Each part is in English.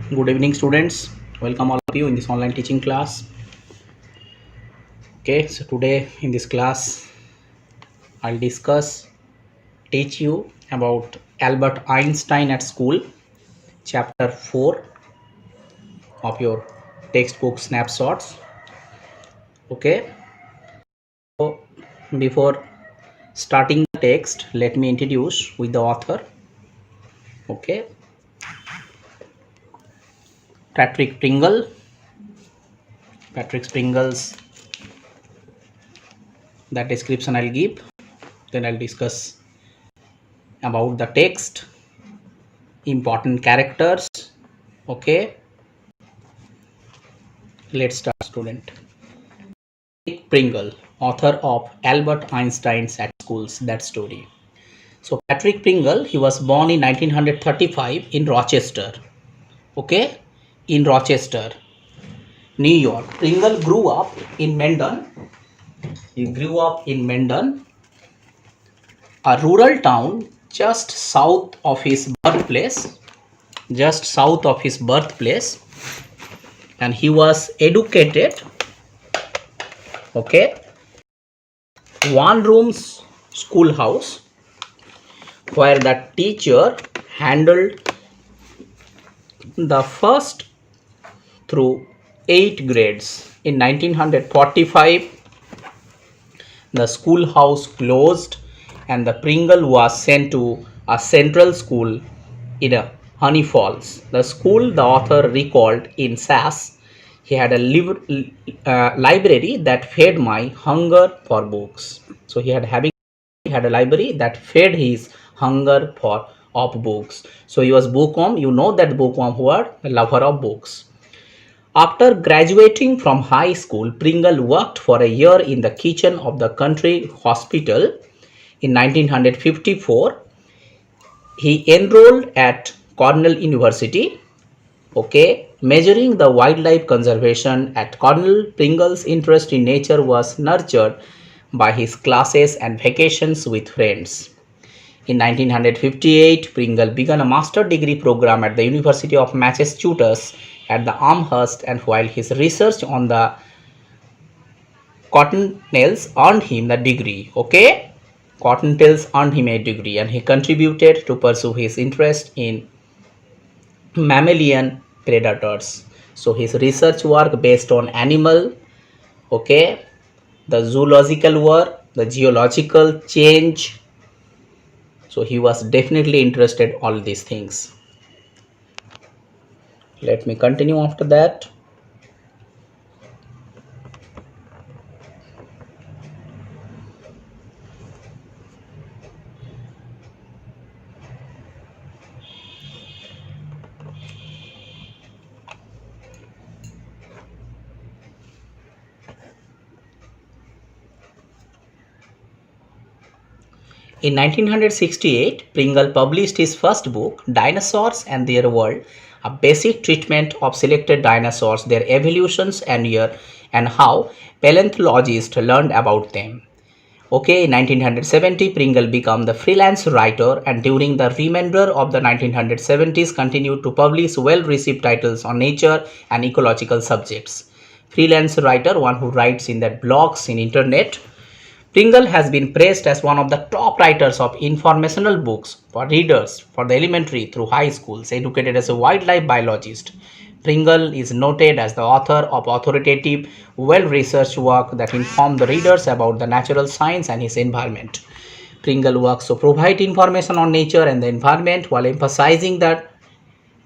Good evening, students. Welcome all of you in this online teaching class. Okay, so today in this class, I'll teach you about Albert Einstein at school, chapter 4 of your textbook snapshots. Okay, so before starting the text, let me introduce with the author. Okay, Patrick Pringle. Patrick Pringle's that description I'll give. Then I'll discuss about the text, important characters. Okay, let's start, student. Pringle, author of Albert Einstein's at schools, that story. So Patrick Pringle, he was born in 1935 in Rochester. Okay, in Rochester, New York. Pringle grew up in Mendon. He grew up in Mendon, a rural town just south of his birthplace. Just south of his birthplace, and he was educated. Okay, one room's schoolhouse where the teacher handled the first through 8 grades. In 1945, the schoolhouse closed and the Pringle was sent to a central school in Honey Falls. The school, the author recalled in SAS, he had a library that fed my hunger for books. So he had a library that fed his hunger for of books. So he was bookworm. You know that bookworm were a lover of books. After graduating from high school, Pringle worked for a year in the kitchen of the country hospital. In 1954, he enrolled at Cornell University. Okay, measuring the wildlife conservation at Cornell, Pringle's interest in nature was nurtured by his classes and vacations with friends. In 1958, Pringle began a master's degree program at the University of Massachusetts at the Amherst, and while his research on the cottontails earned him the degree. Okay, cottontails earned him a degree, and he contributed to pursue his interest in mammalian predators. So his research work based on animal, okay, the zoological work, the geological change. So he was definitely interested in all these things. Let me continue after that. In 1968, Pringle published his first book, Dinosaurs and Their World, a basic treatment of selected dinosaurs, their evolutions and how paleontologists learned about them. Okay, in 1970, Pringle became the freelance writer, and during the remainder of the 1970s continued to publish well-received titles on nature and ecological subjects. Freelance writer, one who writes in that blogs in internet. Pringle has been praised as one of the top writers of informational books for readers for the elementary through high schools, educated as a wildlife biologist. Pringle is noted as the author of authoritative, well-researched work that inform the readers about the natural science and his environment. Pringle works to provide information on nature and the environment while emphasizing that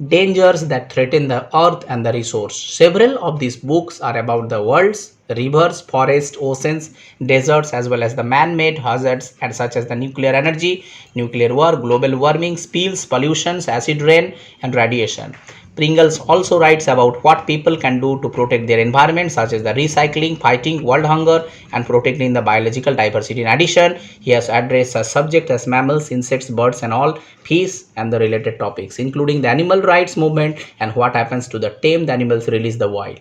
dangers that threaten the earth and the resource. Several of these books are about the world's rivers, forests, oceans, deserts, as well as the man-made hazards and such as the nuclear energy, nuclear war, global warming, spills, pollutions, acid rain, and radiation. Pringles also writes about what people can do to protect their environment, such as the recycling, fighting world hunger, and protecting the biological diversity. In addition, he has addressed a subject as mammals, insects, birds, and all, fish, and the related topics, including the animal rights movement and what happens to the tamed animals released the wild.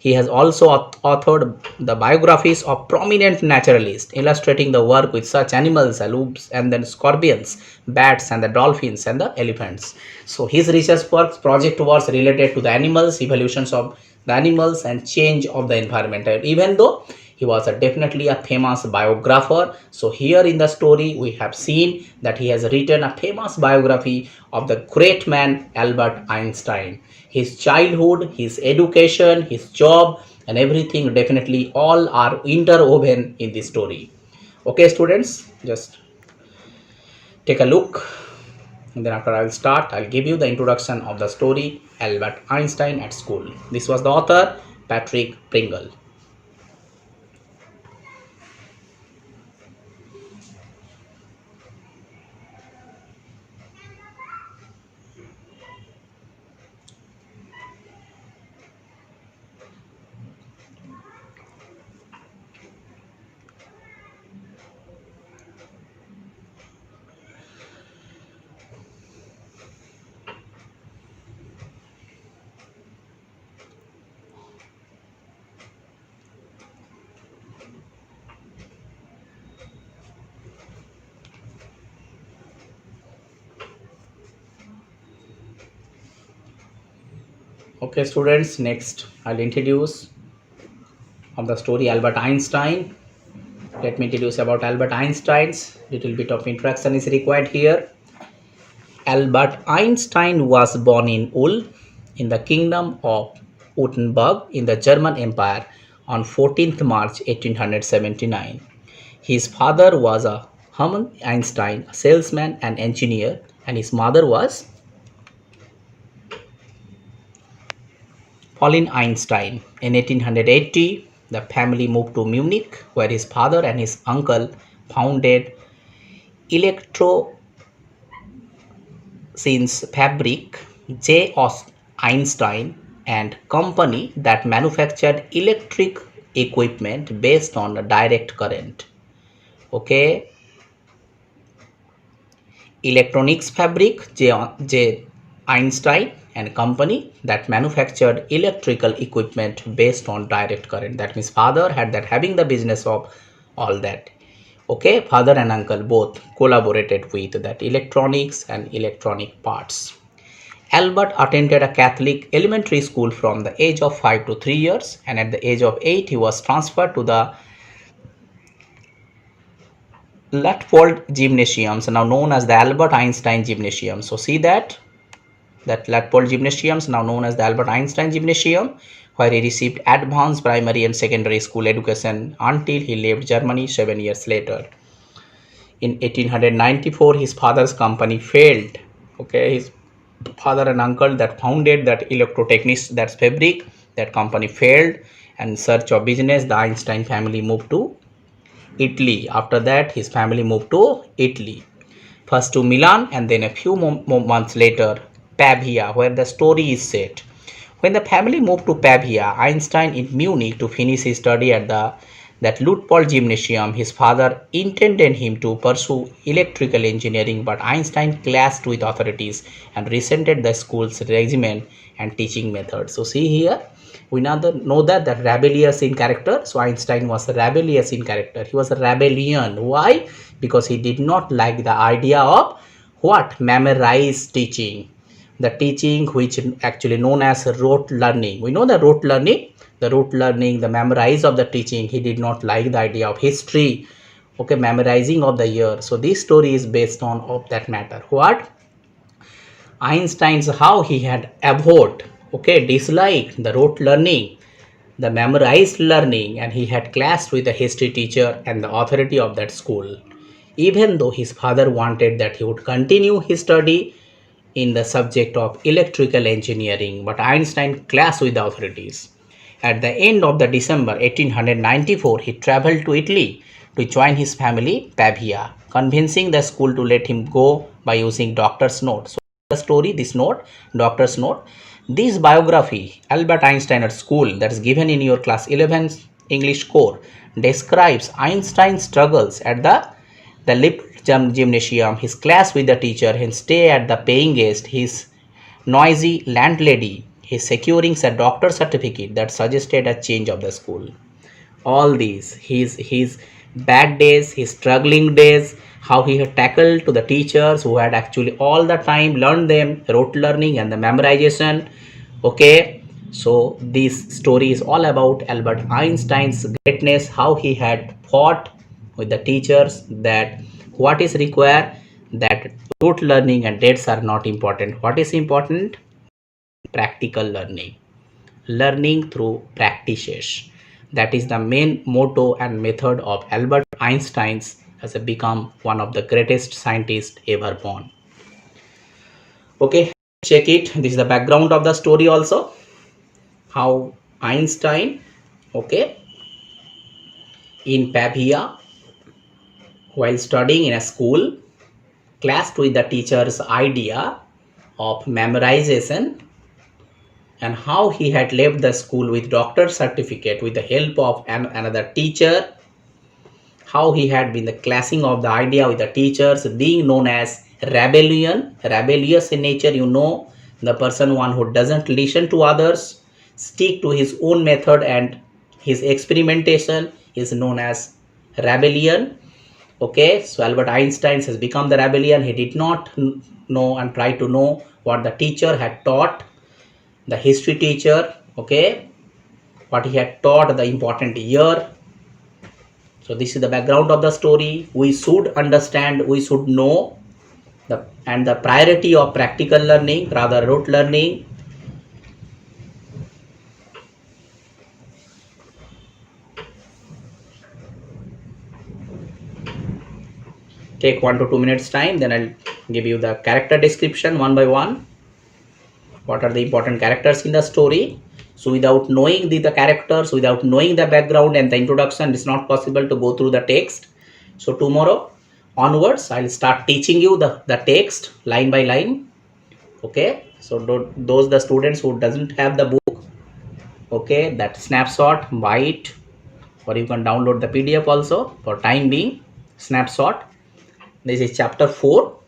He has also authored the biographies of prominent naturalists, illustrating the work with such animals as loops and then scorpions, bats, and the dolphins and the elephants. So his research work project was related to the animals, evolutions of the animals, and change of the environment. And even though he was definitely a famous biographer, so here in the story we have seen that he has written a famous biography of the great man Albert Einstein. His childhood, his education, his job, and everything definitely all are interwoven in this story. Okay, students, just take a look, and then after I will start, I'll give you the introduction of the story Albert Einstein at School. This was the author Patrick Pringle. Okay, students, next I'll introduce of the story Albert Einstein. Let me introduce about Albert Einstein's. Little bit of introduction is required here. Albert Einstein was born in Ulm in the kingdom of Württemberg in the German Empire on 14th March 1879. His father was a Hermann Einstein, a salesman and engineer, and his mother was Pauline Einstein. In 1880, the family moved to Munich, where his father and his uncle founded Electro since Fabric J. Einstein and Company that manufactured electric equipment based on direct current. Okay, Electronics Fabric J. Einstein and Company that manufactured electrical equipment based on direct current. That means father had that having the business of all that. Okay, father and uncle both collaborated with that electronics and electronic parts. Albert attended a Catholic elementary school from the age of 5 to 3 years, and at the age of 8 he was transferred to the Latfold Gymnasiums, now known as the Albert Einstein Gymnasium. So see that Latfold Gymnasiums, now known as the Albert Einstein Gymnasium, where he received advanced primary and secondary school education until he left Germany 7 years later. In 1894, his father's company failed. Okay, his father and uncle that founded that electrotechnics, that fabric, that company failed, and in search of business, the Einstein family moved to Italy. After that, his family moved to Italy, first to Milan and then a few months later Pavia, where the story is set. When the family moved to Pavia, Einstein in Munich to finish his study at that Luitpold Gymnasium, his father intended him to pursue electrical engineering, but Einstein clashed with authorities and resented the school's regimen and teaching methods. So see here, we now know that rebellious in character. So Einstein was rebellious in character. He was a rebellion. Why? Because he did not like the idea of what? Memorized teaching. The teaching which actually known as rote learning. We know the rote learning, the memorize of the teaching. He did not like the idea of history, okay, memorizing of the year. So this story is based on of that matter. What? Einstein's how he had abhorred, okay, disliked the rote learning, the memorized learning, and he had clashed with the history teacher and the authority of that school. Even though his father wanted that he would continue his study in the subject of electrical engineering, but Einstein clashed with the authorities. At the end of the December 1894, he traveled to Italy to join his family Pavia, convincing the school to let him go by using doctor's note. So the story, this note, doctor's note, this biography, Albert Einstein at School, that is given in your class 11 English core, describes Einstein's struggles at the Lip Gymnasium, his clash with the teacher, his stay at the paying guest, his noisy landlady, his securing a doctor certificate that suggested a change of the school. All these, his bad days, his struggling days, how he had tackled to the teachers who had actually all the time learned them, rote learning and the memorization. Okay, so this story is all about Albert Einstein's greatness, how he had fought with the teachers that what is required, that rote learning and dates are not important. What is important? Practical learning, learning through practices. That is the main motto and method of Albert Einstein's has become one of the greatest scientists ever born. Okay, check it. This is the background of the story also. How Einstein, okay, in Pavia, while studying in a school, clashed with the teacher's idea of memorization, and how he had left the school with doctor's certificate with the help of another teacher, how he had been the clashing of the idea with the teachers, being known as rebellious in nature, the person one who doesn't listen to others, stick to his own method and his experimentation is known as rebellion. Okay, so Albert Einstein has become the rebellion. He did not know and try to know what the teacher had taught, the history teacher, okay, what he had taught, the important year. So this is the background of the story. We should understand, we should know the priority of practical learning rather rote learning. Take 1 to 2 minutes time, then I'll give you the character description one by one. What are the important characters in the story? So without knowing the characters, without knowing the background and the introduction, it's not possible to go through the text. So tomorrow onwards, I'll start teaching you the text line by line. Okay, so those the students who doesn't have the book, okay, that snapshot, buy it, or you can download the PDF also for time being. Snapshot. This is chapter 4.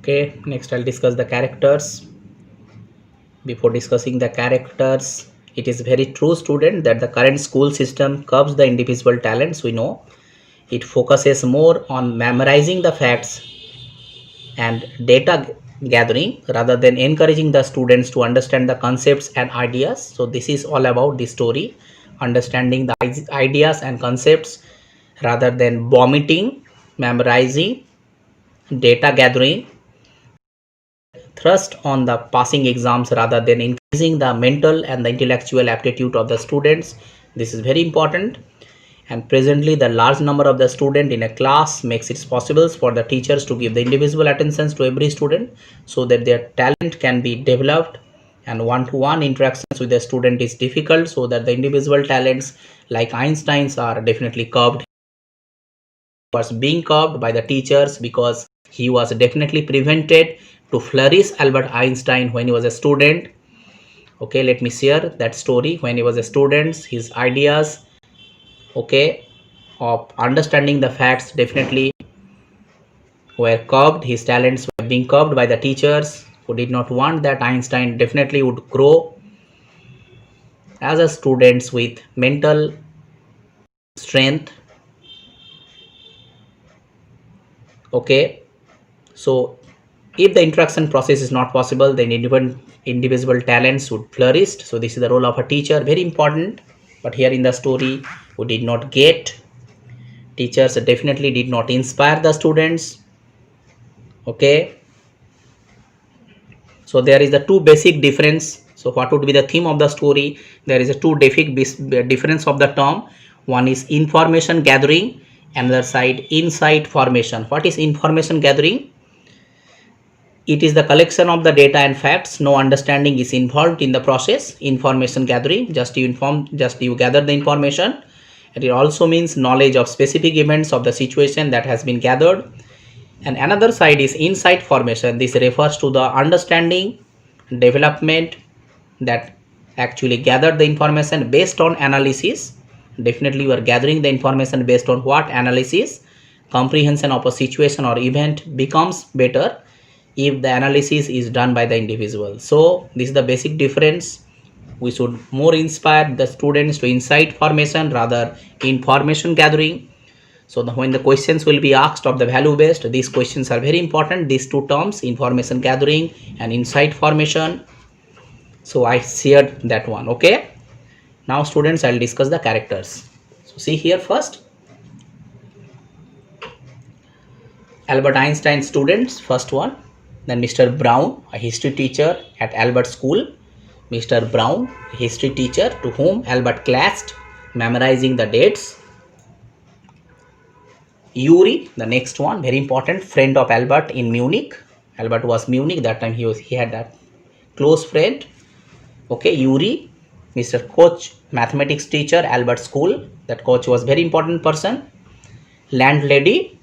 Okay, next I'll discuss the characters. Before discussing the characters, it is very true, student, that the current school system curbs the individual talents. We know it focuses more on memorizing the facts and data gathering rather than encouraging the students to understand the concepts and ideas. So this is all about the story, understanding the ideas and concepts rather than vomiting, memorizing, data gathering, thrust on the passing exams rather than increasing the mental and the intellectual aptitude of the students. This is very important. And presently the large number of the student in a class makes it possible for the teachers to give the individual attentions to every student so that their talent can be developed, and one-to-one interactions with the student is difficult, so that the individual talents like Einstein's are definitely curbed. He was being curbed by the teachers because he was definitely prevented to flourish. Albert Einstein, when he was a student, okay, let me share that story. When he was a student, his ideas, okay, of understanding the facts definitely were curbed. His talents were being curbed by the teachers who did not want that Einstein definitely would grow as a students with mental strength. Okay, so if the interaction process is not possible, then individual talents would flourish. So this is the role of a teacher, very important. But here in the story, we did not get. Teachers definitely did not inspire the students. Okay, so there is the two basic difference. So what would be the theme of the story? There is a two basic difference of the term. One is information gathering, another side insight formation. What is information gathering? It is the collection of the data and facts. No understanding is involved in the process. Information gathering, just you gather the information. And it also means knowledge of specific events of the situation that has been gathered. And another side is insight formation. This refers to the understanding development that actually gathered the information based on analysis. Definitely you are gathering the information based on what analysis? Comprehension of a situation or event becomes better if the analysis is done by the individual. So this is the basic difference. We should more inspire the students to insight formation rather information gathering. So when the questions will be asked of the value based, these questions are very important. These two terms, information gathering and insight formation. So I shared that one. Okay, now students, I'll discuss the characters. So see here first, Albert Einstein students, first one. Then Mr. Brown, a history teacher at Albert School. Mr. Brown, a history teacher to whom Albert classed, memorizing the dates. Yuri, the next one, very important, friend of Albert in Munich. Albert was Munich that time. He had a close friend. Okay, Yuri, Mr. Coach, mathematics teacher, Albert School. That coach was very important person. Landlady,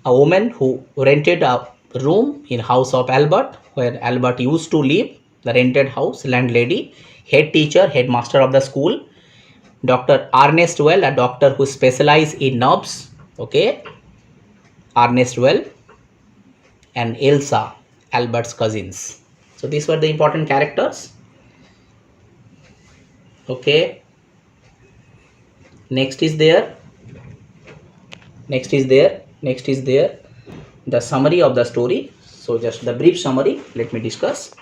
a woman who rented a room in house of Albert, where Albert used to live, the rented house, landlady. Head teacher, headmaster of the school. Dr. Ernest Well, a doctor who specialized in nerves. Okay, Ernest Well. And Elsa, Albert's cousins. So these were the important characters. Okay, next is there the summary of the story. So just the brief summary, let me discuss.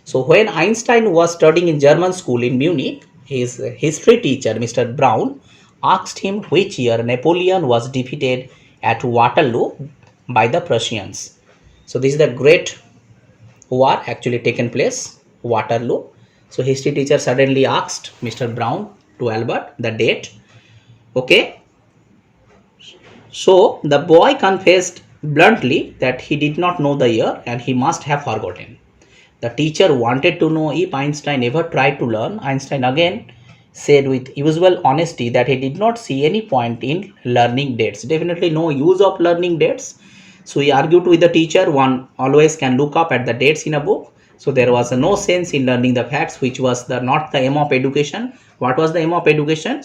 So when Einstein was studying in German school in Munich, his history teacher, Mr. Brown, asked him which year Napoleon was defeated at Waterloo by the Prussians. So this is the great war actually taken place, Waterloo. So history teacher suddenly asked Mr. Brown to Albert the date. Okay. So the boy confessed bluntly that he did not know the year and he must have forgotten. The teacher wanted to know if Einstein ever tried to learn. Einstein again said with usual honesty that he did not see any point in learning dates. Definitely no use of learning dates. So he argued with the teacher, one always can look up at the dates in a book. So there was no sense in learning the facts, which was not the aim of education. What was the aim of education?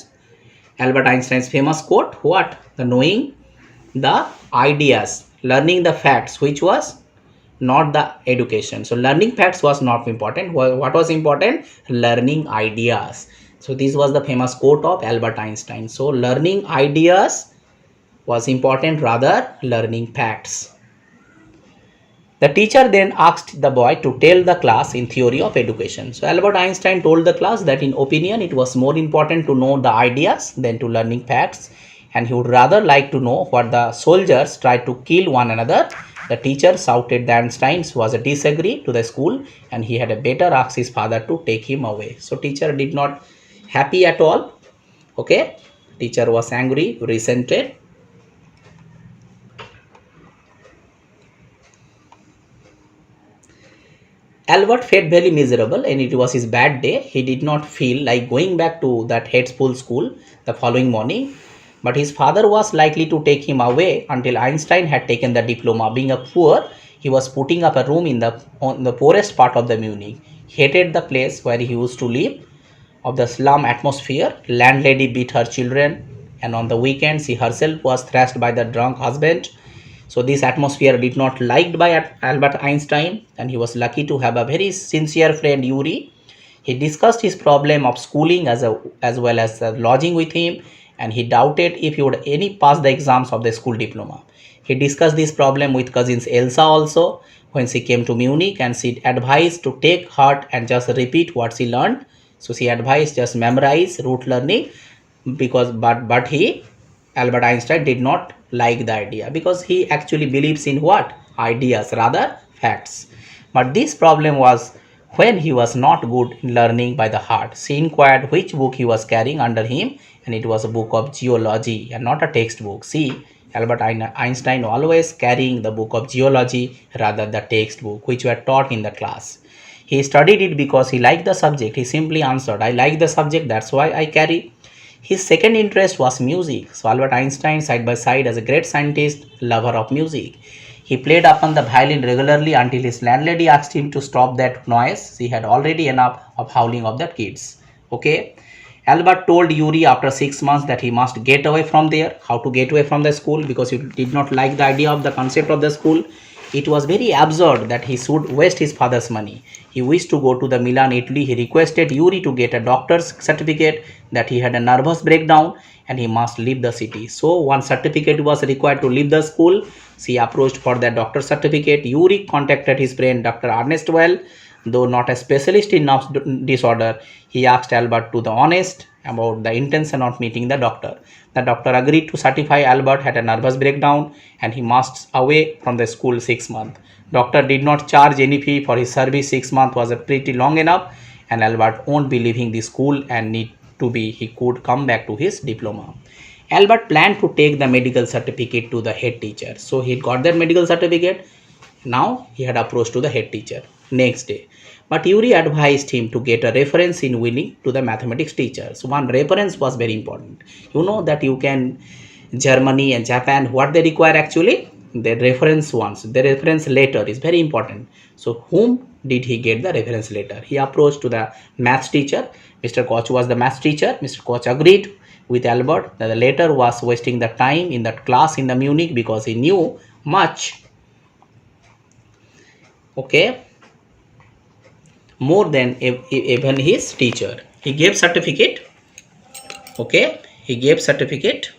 Albert Einstein's famous quote, what? The knowing the ideas, learning the facts, which was not the education. So learning facts was not important. What was important? Learning ideas. So this was the famous quote of Albert Einstein. So learning ideas was important rather learning facts. The teacher then asked the boy to tell the class in theory of education. So Albert Einstein told the class that in opinion it was more important to know the ideas than to learning facts, and he would rather like to know what the soldiers tried to kill one another. The teacher shouted that Einstein was a disagree to the school and he had a better ask his father to take him away. So teacher did not happy at all. Okay, teacher was angry, resented. Albert felt very miserable and it was his bad day. He did not feel like going back to that hateful school the following morning. But his father was likely to take him away until Einstein had taken the diploma. Being a poor, he was putting up a room on the poorest part of the Munich. He hated the place where he used to live, of the slum atmosphere. Landlady beat her children, and on the weekends she herself was thrashed by the drunk husband. So this atmosphere did not liked by Albert Einstein, and he was lucky to have a very sincere friend Yuri. He discussed his problem of schooling as well as lodging with him, and he doubted if he would any pass the exams of the school diploma. He discussed this problem with cousins Elsa also when she came to Munich, and she advised to take heart and just repeat what she learned. So she advised just memorize rote learning, because but he Albert Einstein did not like the idea because he actually believes in what? Ideas rather facts. But this problem was when he was not good in learning by the heart. She inquired which book he was carrying under him, and it was a book of geology and not a textbook. See, Albert Einstein always carrying the book of geology rather the textbook which were taught in the class. He studied it because he liked the subject. He simply answered, I like the subject, that's why I carry. His second interest was music. So Albert Einstein, side by side as a great scientist, lover of music. He played upon the violin regularly until his landlady asked him to stop that noise. He had already enough of howling of the kids. Okay. Albert told Yuri after 6 months that he must get away from there. How to get away from the school? Because he did not like the idea of the concept of the school. It was very absurd that he should waste his father's money. He wished to go to the Milan, Italy. He requested Yuri to get a doctor's certificate that he had a nervous breakdown and he must leave the city. So one certificate was required to leave the school. She approached for the doctor's certificate. Yuri contacted his friend Dr. Ernest Well. Though not a specialist in nerve disorder, he asked Albert to be honest about the intention of meeting the doctor. The doctor agreed to certify Albert had a nervous breakdown and he must away from the school 6 months. Doctor did not charge any fee for his service. 6 months was a pretty long enough, and Albert won't be leaving the school and need to be he could come back to his diploma. Albert planned to take the medical certificate to the head teacher. So he got that medical certificate. Now he had approached to the head teacher next day. But Yuri advised him to get a reference in willing to the mathematics teacher. So one reference was very important. You know that you can Germany and Japan, what they require actually? The reference ones. The reference letter is very important. So whom did he get the reference letter? He approached to the maths teacher. Mr. Koch was the maths teacher. Mr. Koch agreed with Albert that the letter was wasting the time in that class in the Munich because he knew much, okay, more than even his teacher. He gave certificate, okay, he gave certificate,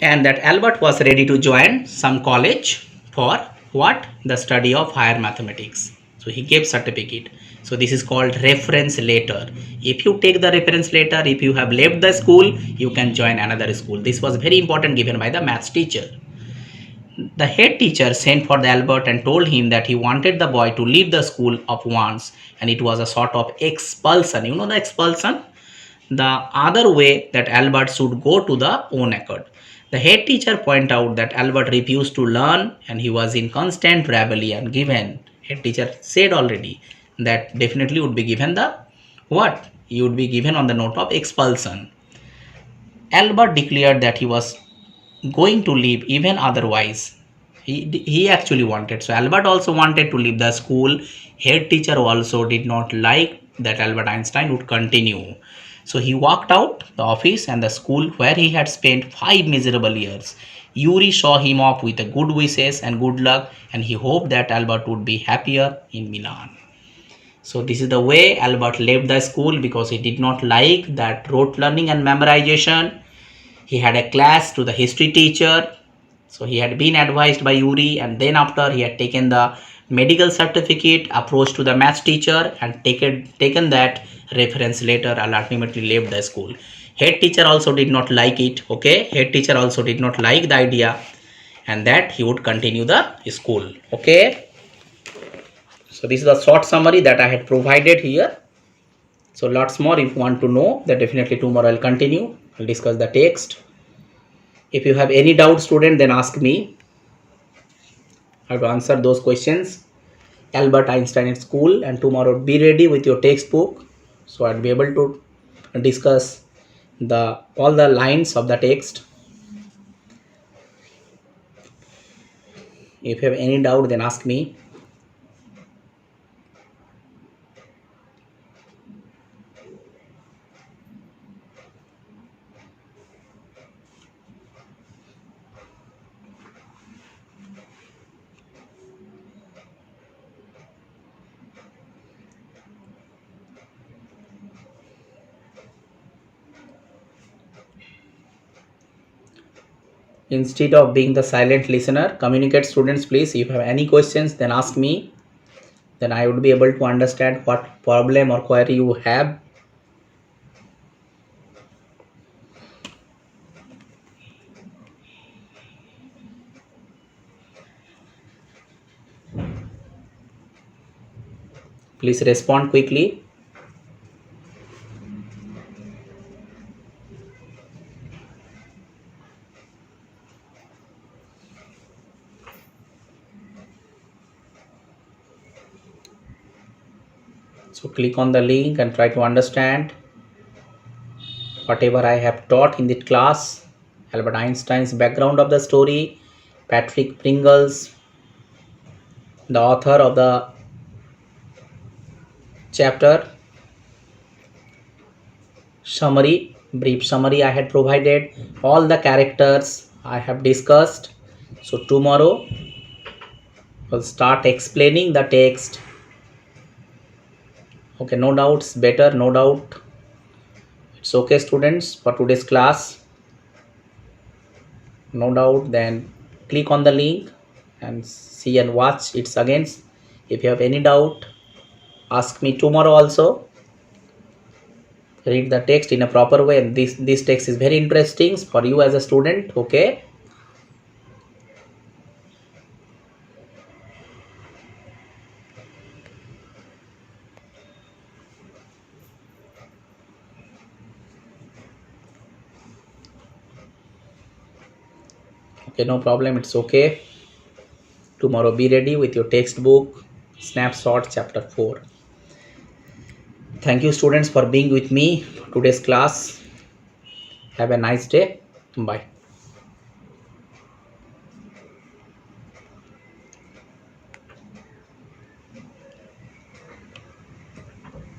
and that Albert was ready to join some college for what? The study of higher mathematics. So he gave certificate. So this is called reference letter. If you take the reference letter, if you have left the school, you can join another school. This was very important given by the maths teacher. The head teacher sent for the Albert and told him that he wanted the boy to leave the school at once, and it was a sort of expulsion. You know the expulsion? The other way that Albert should go to the own accord. The head teacher pointed out that Albert refused to learn and he was in constant rebellion. Given, head teacher said already that definitely would be given the what? He would be given on the note of expulsion. Albert declared that he was going to leave even otherwise. He actually wanted. So Albert also wanted to leave the school. Head teacher also did not like that Albert Einstein would continue. So he walked out the office and the school where he had spent 5 miserable years. Yuri saw him off with a good wishes and good luck, and he hoped that Albert would be happier in Milan. So this is the way Albert left the school because he did not like that rote learning and memorization. He had a class to the history teacher. So he had been advised by Yuri, and then after he had taken the medical certificate, approached to the maths teacher and taken that reference letter and ultimately left the school. Head teacher also did not like it. Okay, head teacher also did not like the idea, and that he would continue the school. Okay, so this is a short summary that I had provided here. So lots more if you want to know that, definitely tomorrow I'll continue. I'll discuss the text. If you have any doubt, student, then ask me. I have to answer those questions. Albert Einstein at school, and tomorrow be ready with your textbook. So I'll be able to discuss the all the lines of the text. If you have any doubt, then ask me. Instead of being the silent listener, communicate. Students, please, if you have any questions, then ask me. Then I would be able to understand what problem or query you have. Please respond quickly. So click on the link and try to understand whatever I have taught in the class. Albert Einstein's background of the story, Patrick Pringle's, the author of the chapter, summary, brief summary I had provided, all the characters I have discussed. So tomorrow we'll start explaining the text. Okay, no doubts, better, no doubt. It's okay, students, for today's class. No doubt, then click on the link and see and watch it again. If you have any doubt, ask me tomorrow also. Read the text in a proper way, and this text is very interesting for you as a student. Okay, okay, no problem, it's okay. Tomorrow be ready with your textbook, snapshot chapter 4. Thank you, students, for being with me for today's class. Have a nice day. Bye.